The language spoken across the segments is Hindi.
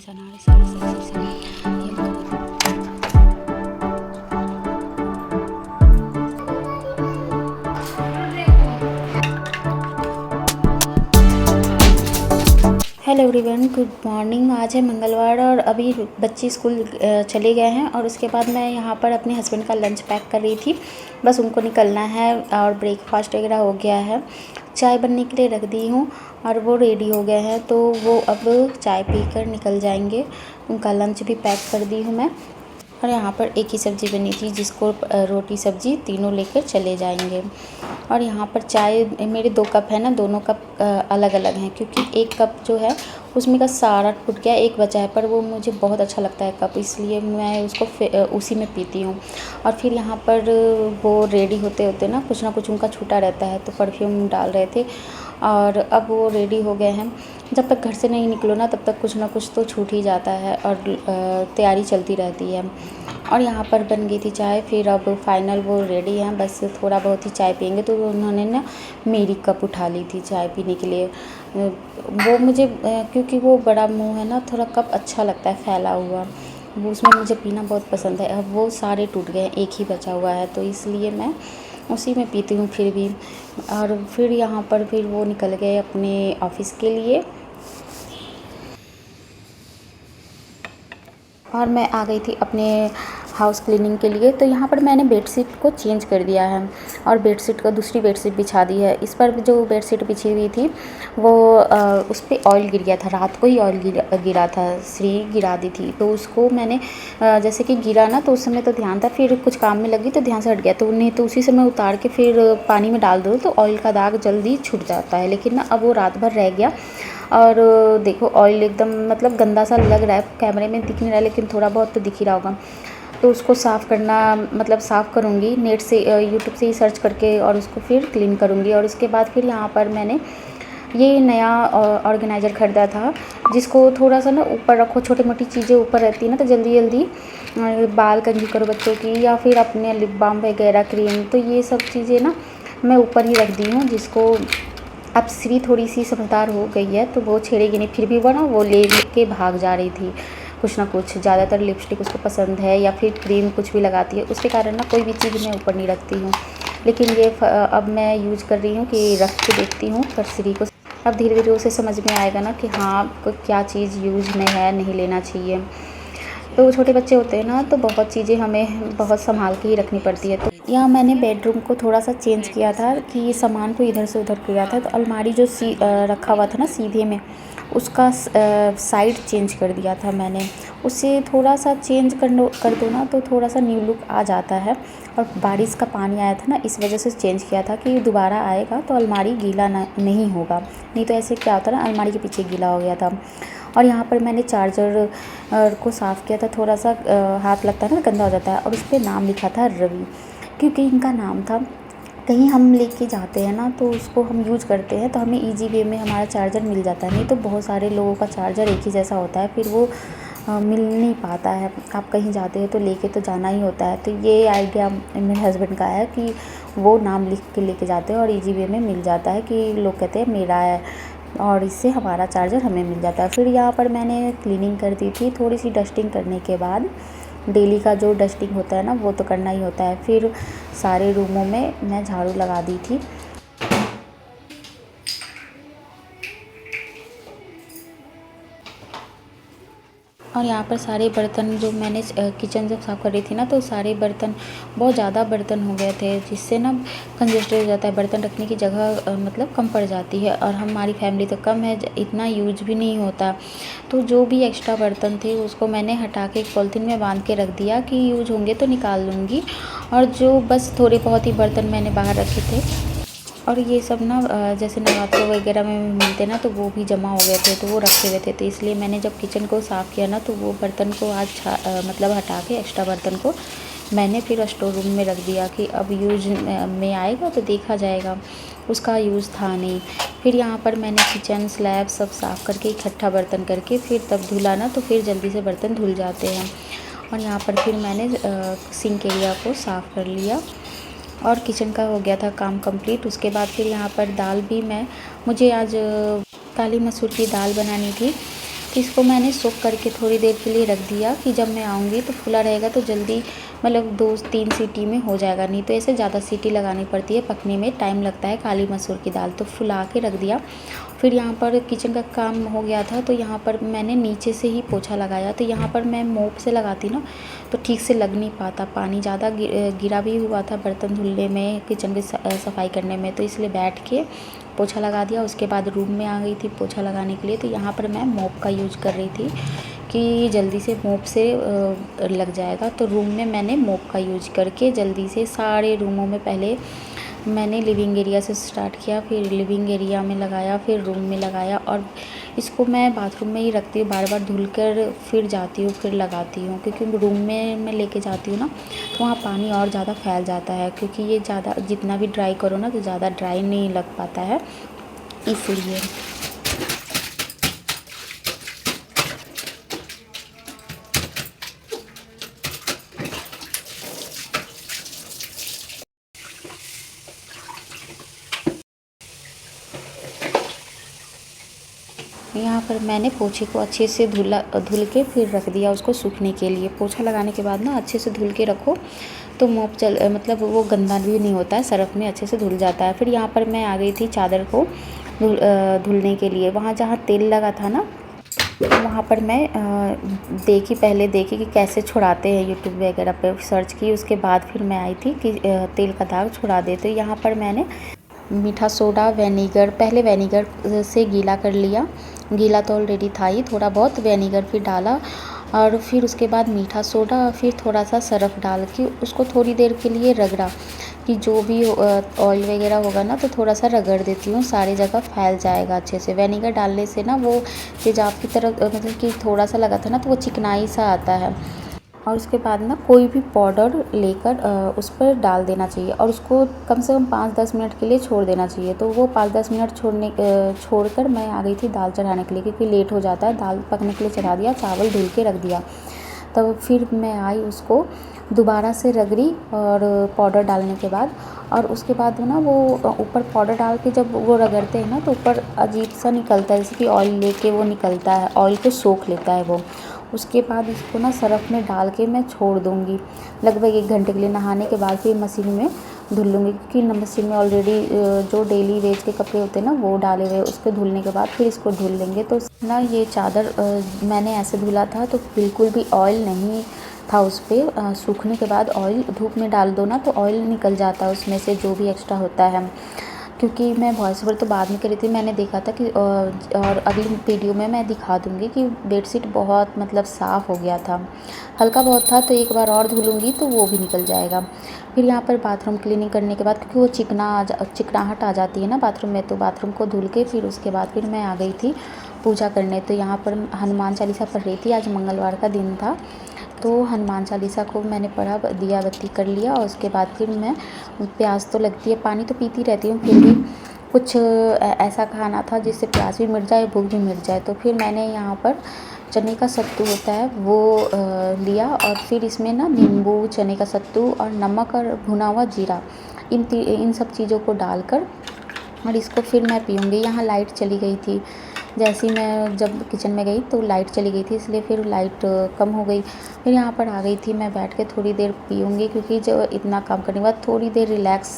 सनारे सारे सब्जी से ये हेलो एवरीवन, गुड मॉर्निंग। आज है मंगलवार और अभी बच्चे स्कूल चले गए हैं और उसके बाद मैं यहाँ पर अपने हस्बैंड का लंच पैक कर रही थी। बस उनको निकलना है और ब्रेकफास्ट वगैरह हो गया है। चाय बनने के लिए रख दी हूँ और वो रेडी हो गए हैं, तो वो अब चाय पीकर निकल जाएंगे। उनका लंच भी पैक कर दी हूँ मैं। और यहाँ पर एक ही सब्ज़ी बनी थी जिसको रोटी सब्ज़ी तीनों लेकर चले जाएंगे। और यहाँ पर चाय मेरे 2 कप है ना, दोनों कप अलग अलग हैं क्योंकि एक कप जो है उसमें का सारा टूट गया, एक बचा है, पर वो मुझे बहुत अच्छा लगता है कप, इसलिए मैं उसको उसी में पीती हूँ। और फिर यहाँ पर वो रेडी होते होते ना कुछ उनका छूटा रहता है, तो परफ्यूम डाल रहे थे और अब वो रेडी हो गए हैं। जब तक घर से नहीं निकलो ना तब तक कुछ ना कुछ तो छूट ही जाता है और तैयारी चलती रहती है। और यहाँ पर बन गई थी चाय, फिर अब फाइनल वो रेडी हैं, बस थोड़ा बहुत ही चाय पियेंगे। तो उन्होंने ना मेरी कप उठा ली थी चाय पीने के लिए। वो मुझे क्योंकि वो बड़ा मुँह है ना, थोड़ा कप अच्छा लगता है फैला हुआ, वो उसमें मुझे पीना बहुत पसंद है। अब वो सारे टूट गए, एक ही बचा हुआ है, तो इसलिए मैं उसी में पीती हूँ फिर भी। और फिर यहाँ पर फिर वो निकल गए अपने ऑफ़िस के लिए और मैं आ गई थी अपने हाउस क्लीनिंग के लिए। तो यहाँ पर मैंने बेडशीट को चेंज कर दिया है और बेडशीट को दूसरी बेडशीट बिछा दी है। इस पर जो बेडशीट बिछी हुई थी वो उस पर ऑयल गिर गया था, रात को ही ऑयल गिरा था, श्री गिरा दी थी। तो उसको मैंने जैसे कि गिरा ना, तो उस समय तो ध्यान था, फिर कुछ काम में लगी तो ध्यान से हट गया, तो नहीं तो उसी समय उतार के फिर पानी में डाल दो तो ऑयल का दाग जल्दी छूट जाता है। लेकिन ना अब वो रात भर रह गया और देखो ऑयल एकदम मतलब गंदा सा लग रहा है, कैमरे में दिख नहीं रहा है लेकिन थोड़ा बहुत तो दिख ही रहा होगा। तो उसको साफ़ करना मतलब साफ़ करूँगी नेट से, यूट्यूब से ही सर्च करके, और उसको फिर क्लीन करूँगी। और उसके बाद फिर यहाँ पर मैंने ये नया ऑर्गेनाइज़र ख़रीदा था, जिसको थोड़ा सा ना ऊपर रखो, छोटी मोटी चीज़ें ऊपर रहती है ना, तो जल्दी जल्दी बाल कंघी करो बच्चों की या फिर अपने लिप बाम वगैरह क्रीम, तो ये सब चीज़ें ना मैं ऊपर ही रख दी हूँ। जिसको अब श्री थोड़ी सी समझदार हो गई है तो वो छेड़ेगी नहीं, फिर भी वो ना वो ले के भाग जा रही थी कुछ ना कुछ। ज़्यादातर लिपस्टिक उसको पसंद है या फिर क्रीम कुछ भी लगाती है, उसके कारण ना कोई भी चीज़ मैं ऊपर नहीं रखती हूँ। लेकिन ये अब मैं यूज़ कर रही हूँ कि रख के देखती हूँ, पर श्री को अब धीरे धीरे उसे समझ में आएगा ना कि हाँ क्या चीज़ यूज़ में है, नहीं लेना चाहिए। तो छोटे बच्चे होते हैं ना, तो बहुत चीज़ें हमें बहुत संभाल के ही रखनी पड़ती है। तो यहाँ मैंने बेडरूम को थोड़ा सा चेंज किया था कि सामान को इधर से उधर किया था, तो अलमारी जो रखा हुआ था ना सीधे में, उसका साइड चेंज कर दिया था मैंने। उसे थोड़ा सा चेंज कर दो ना तो थोड़ा सा न्यू लुक आ जाता है। और बारिश का पानी आया था ना, इस वजह से चेंज किया था कि दोबारा आएगा तो अलमारी गीला नहीं होगा, नहीं तो ऐसे क्या होता ना अलमारी के पीछे गीला हो गया था। और यहाँ पर मैंने चार्जर को साफ़ किया था, थोड़ा सा हाथ लगता है ना गंदा हो जाता है, और उस पर नाम लिखा था रवि, क्योंकि इनका नाम था। कहीं हम लेके जाते हैं ना तो उसको हम यूज़ करते हैं तो हमें इजी वे में हमारा चार्जर मिल जाता है, नहीं तो बहुत सारे लोगों का चार्जर एक ही जैसा होता है, फिर वो मिल नहीं पाता है। आप कहीं जाते हो तो लेके तो जाना ही होता है। तो ये आइडिया मेरे हस्बैंड का है कि वो नाम लिख के लेके जाते हैं और इजी वे में मिल जाता है कि लोग कहते हैं मेरा है, और इससे हमारा चार्जर हमें मिल जाता है। फिर यहाँ पर मैंने क्लीनिंग कर दी थी, थोड़ी सी डस्टिंग करने के बाद, डेली का जो डस्टिंग होता है ना वो तो करना ही होता है। फिर सारे रूमों में मैं झाड़ू लगा दी थी। और यहाँ पर सारे बर्तन जो मैंने किचन जब साफ़ कर रही थी ना, तो सारे बर्तन बहुत ज़्यादा बर्तन हो गए थे, जिससे ना कंजेस्टेड हो जाता है, बर्तन रखने की जगह मतलब कम पड़ जाती है। और हमारी फैमिली तो कम है, इतना यूज भी नहीं होता, तो जो भी एक्स्ट्रा बर्तन थे उसको मैंने हटा के एक पॉलीथीन में बांध के रख दिया कि यूज होंगे तो निकाल लूँगी। और जो बस थोड़े बहुत ही बर्तन मैंने बाहर रखे थे, और ये सब ना जैसे नवरात्रों वगैरह में मिलते ना, तो वो भी जमा हो गए थे, तो वो रखे हुए थे। तो इसलिए मैंने जब किचन को साफ़ किया ना, तो वो बर्तन को आज मतलब हटा के एक्स्ट्रा बर्तन को मैंने फिर स्टोर रूम में रख दिया कि अब यूज में आएगा तो देखा जाएगा, उसका यूज़ था नहीं। फिर यहाँ पर मैंने किचन स्लैब सब साफ़ करके इकट्ठा बर्तन करके फिर तब धुला ना, तो फिर जल्दी से बर्तन धुल जाते हैं। और यहाँ पर फिर मैंने सिंक एरिया को साफ़ कर लिया और किचन का हो गया था काम कंप्लीट। उसके बाद फिर यहाँ पर दाल भी मुझे आज काली मसूर की दाल बनानी थी, तो इसको मैंने सोक करके थोड़ी देर के लिए रख दिया कि जब मैं आऊँगी तो फुला रहेगा तो जल्दी मतलब 2-3 सीटी में हो जाएगा। नहीं तो ऐसे ज़्यादा सीटी लगानी पड़ती है, पकने में टाइम लगता है काली मसूर की दाल। तो फुला के रख दिया। फिर यहाँ पर किचन का काम हो गया था तो यहाँ पर मैंने नीचे से ही पोछा लगाया। तो यहाँ पर मैं मोप से लगाती ना तो ठीक से लग नहीं पाता, पानी ज़्यादा गिरा भी हुआ था बर्तन धुलने में, किचन की सफाई करने में, तो इसलिए बैठ के पोछा लगा दिया। उसके बाद रूम में आ गई थी पोछा लगाने के लिए। तो यहाँ पर मैं मोप का यूज कर रही थी कि जल्दी से मोप से लग जाएगा। तो रूम में मैंने मोप का यूज करके जल्दी से सारे रूमों में पहले मैंने लिविंग एरिया से स्टार्ट किया, फिर लिविंग एरिया में लगाया, फिर रूम में लगाया। और इसको मैं बाथरूम में ही रखती हूँ, बार बार धुल कर फिर जाती हूँ फिर लगाती हूँ, क्योंकि रूम में मैं लेके जाती हूँ ना तो वहाँ पानी और ज़्यादा फैल जाता है, क्योंकि ये ज़्यादा जितना भी ड्राई करो ना तो ज़्यादा ड्राई नहीं लग पाता है, इसलिए। यहाँ पर मैंने पोछे को अच्छे से धुल के फिर रख दिया उसको सूखने के लिए। पोछा लगाने के बाद ना अच्छे से धुल के रखो तो मोप मतलब वो गंदा भी नहीं होता है, सर्फ़ में अच्छे से धुल जाता है। फिर यहाँ पर मैं आ गई थी चादर को धुलने के लिए। वहाँ जहाँ तेल लगा था ना वहाँ पर मैं पहले देखी कि कैसे छुड़ाते हैं, यूट्यूब वगैरह पे सर्च की। उसके बाद फिर मैं आई थी कि तेल का दाग छुड़ा दे। तो यहाँ पर मैंने मीठा सोडा, वेनेगर, पहले वेनेगर से गीला कर लिया, गीला तो ऑलरेडी था ही, थोड़ा बहुत वेनेगर फिर डाला और फिर उसके बाद मीठा सोडा, फिर थोड़ा सा सरफ़ डाल के उसको थोड़ी देर के लिए रगड़ा कि जो भी ऑयल वगैरह होगा ना तो थोड़ा सा रगड़ देती हूँ, सारी जगह फैल जाएगा अच्छे से। वेनेगर डालने से ना वो तेजाब की तरह मतलब कि थोड़ा सा लगा था ना तो वो चिकनाई सा आता है। और उसके बाद ना कोई भी पाउडर लेकर उस पर डाल देना चाहिए और उसको कम से कम 5-10 मिनट के लिए छोड़ देना चाहिए। तो वो 5-10 मिनट छोड़कर मैं आ गई थी दाल चढ़ाने के लिए, क्योंकि लेट हो जाता है। दाल पकने के लिए चढ़ा दिया, चावल धुल के रख दिया। तब फिर मैं आई, उसको दोबारा से रगड़ी और पाउडर डालने के बाद। और उसके बाद ना वो ऊपर पाउडर डाल के जब वो रगड़ते हैं ना तो ऊपर अजीब सा निकलता है, जैसे कि ऑयल लेके वो निकलता है, ऑयल को सोख लेता है वो। उसके बाद इसको ना सरफ़ में डाल के मैं छोड़ दूँगी लगभग 1 घंटे के लिए। नहाने के बाद फिर मशीन में धुल लूँगी, क्योंकि मशीन में ऑलरेडी जो डेली वेज के कपड़े होते हैं ना वो डाले हुए, उसको धुलने के बाद फिर इसको धुल लेंगे। तो ना ये चादर मैंने ऐसे धुला था तो बिल्कुल भी ऑयल नहीं था उस पर। सूखने के बाद ऑयल धूप में डाल दो ना तो ऑयल निकल जाता है उसमें से, जो भी एक्स्ट्रा होता है। क्योंकि मैं वॉइस ओवर तो बाद में करी थी, मैंने देखा था कि और अगली वीडियो में मैं दिखा दूँगी कि बेडशीट बहुत मतलब साफ़ हो गया था। हल्का बहुत था तो एक बार और धुलूँगी तो वो भी निकल जाएगा। फिर यहाँ पर बाथरूम क्लीनिंग करने के बाद, क्योंकि वो चिकनाहट आ जाती है ना बाथरूम में, तो बाथरूम को धुल के फिर उसके बाद फिर मैं आ गई थी पूजा करने। तो यहाँ पर हनुमान चालीसा पढ़ रही थी, आज मंगलवार का दिन था तो हनुमान चालीसा को मैंने पढ़ा, दिया बत्ती कर लिया। और उसके बाद फिर मैं, प्यास तो लगती है, पानी तो पीती रहती हूँ, फिर भी कुछ ऐसा खाना था जिससे प्यास भी मिट जाए, भूख भी मिट जाए। तो फिर मैंने यहाँ पर चने का सत्तू होता है वो लिया और फिर इसमें ना नींबू, चने का सत्तू और नमक और भुना हुआ जीरा, इन सब चीज़ों को डालकर और इसको फिर मैं पीऊँगी। यहाँ लाइट चली गई थी, जैसे ही मैं जब किचन में गई तो लाइट चली गई थी, इसलिए फिर लाइट कम हो गई। फिर यहाँ पर आ गई थी, मैं बैठ के थोड़ी देर पीऊँगी, क्योंकि जो इतना काम करने के बाद थोड़ी देर रिलैक्स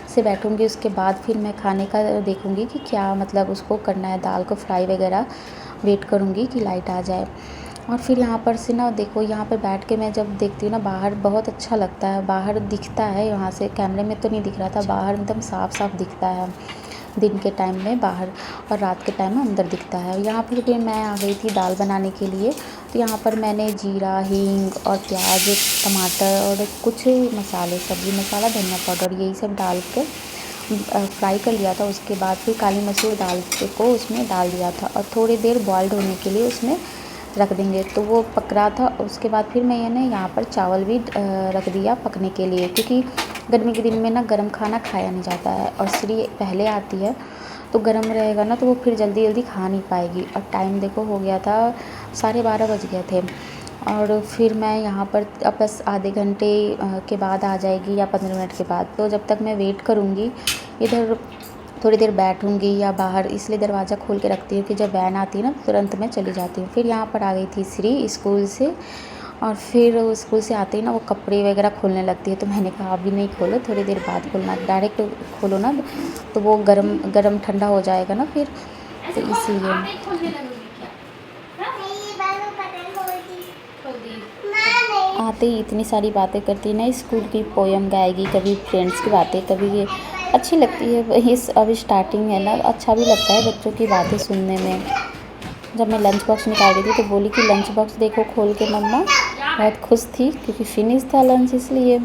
से बैठूँगी। उसके बाद फिर मैं खाने का देखूँगी कि क्या मतलब उसको करना है, दाल को फ्राई वगैरह वेट करूँगी कि लाइट आ जाए। और फिर यहाँ पर से ना देखो, यहाँ पे बैठ के मैं जब देखती हूँ ना बाहर, बहुत अच्छा लगता है। बाहर दिखता है, यहाँ से कैमरे में तो नहीं दिख रहा था, बाहर एकदम साफ़ साफ़ दिखता है दिन के टाइम में बाहर, और रात के टाइम में अंदर दिखता है। यहाँ पर फिर मैं आ गई थी दाल बनाने के लिए। तो यहाँ पर मैंने जीरा, हींग और प्याज, टमाटर और कुछ मसाले, सब्ज़ी मसाला, धनिया पाउडर, यही सब डाल कर फ्राई कर लिया था। उसके बाद फिर काली मसूर दाल को उसमें डाल दिया था और थोड़ी देर बॉइल्ड होने के लिए उसमें रख देंगे। तो वो पक रहा था। उसके बाद फिर मैंने यहाँ पर चावल भी रख दिया पकने के लिए, क्योंकि गर्मी के दिन में ना गर्म खाना खाया नहीं जाता है और श्री पहले आती है तो गर्म रहेगा ना तो वो फिर जल्दी जल्दी खा नहीं पाएगी। और टाइम देखो हो गया था 12:30 बज गए थे। और फिर मैं यहाँ पर अब बस आधे घंटे के बाद आ जाएगी या 15 मिनट के बाद। तो जब तक मैं वेट करूँगी, इधर थोड़ी देर बैठूंगी या बाहर, इसलिए दरवाज़ा खोल के रखती हूँ कि जब वैन आती है ना तुरंत मैं चली जाती हूँ। फिर यहाँ पर आ गई थी श्री स्कूल से, और फिर वो स्कूल से आते ही ना वो कपड़े वगैरह खोलने लगती है। तो मैंने कहा अभी नहीं खोलो, थोड़ी देर बाद खोलना, डायरेक्ट खोलो ना तो वो गरम गरम ठंडा हो जाएगा ना फिर, तो इसलिए आते ही इतनी सारी बातें करती है ना, स्कूल की पोयम गाएगी, कभी फ्रेंड्स की बातें, कभी ये अच्छी लगती है। इस अभी स्टार्टिंग है ना, अच्छा भी लगता है बच्चों की बातें सुनने में। जब मैं लंच बॉक्स निकाल रही थी तो बोली कि लंच बॉक्स देखो खोल के मम्मा, बहुत खुश थी क्योंकि फिनिश था लंच इसलिए।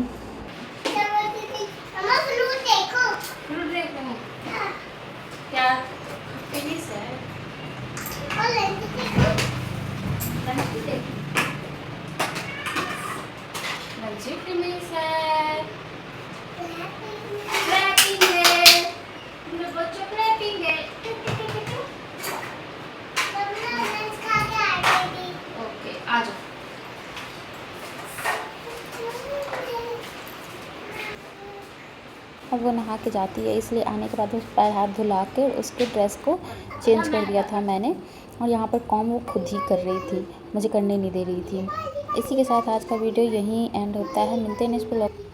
अब वो नहा के जाती है, इसलिए आने के बाद उस पैर हाथ धुला के उसके ड्रेस को चेंज कर दिया था मैंने। और यहाँ पर काम वो खुद ही कर रही थी, मुझे करने नहीं दे रही थी। इसी के साथ आज का वीडियो यहीं एंड होता है। मिलते हैं नेक्स्ट ब्लॉग।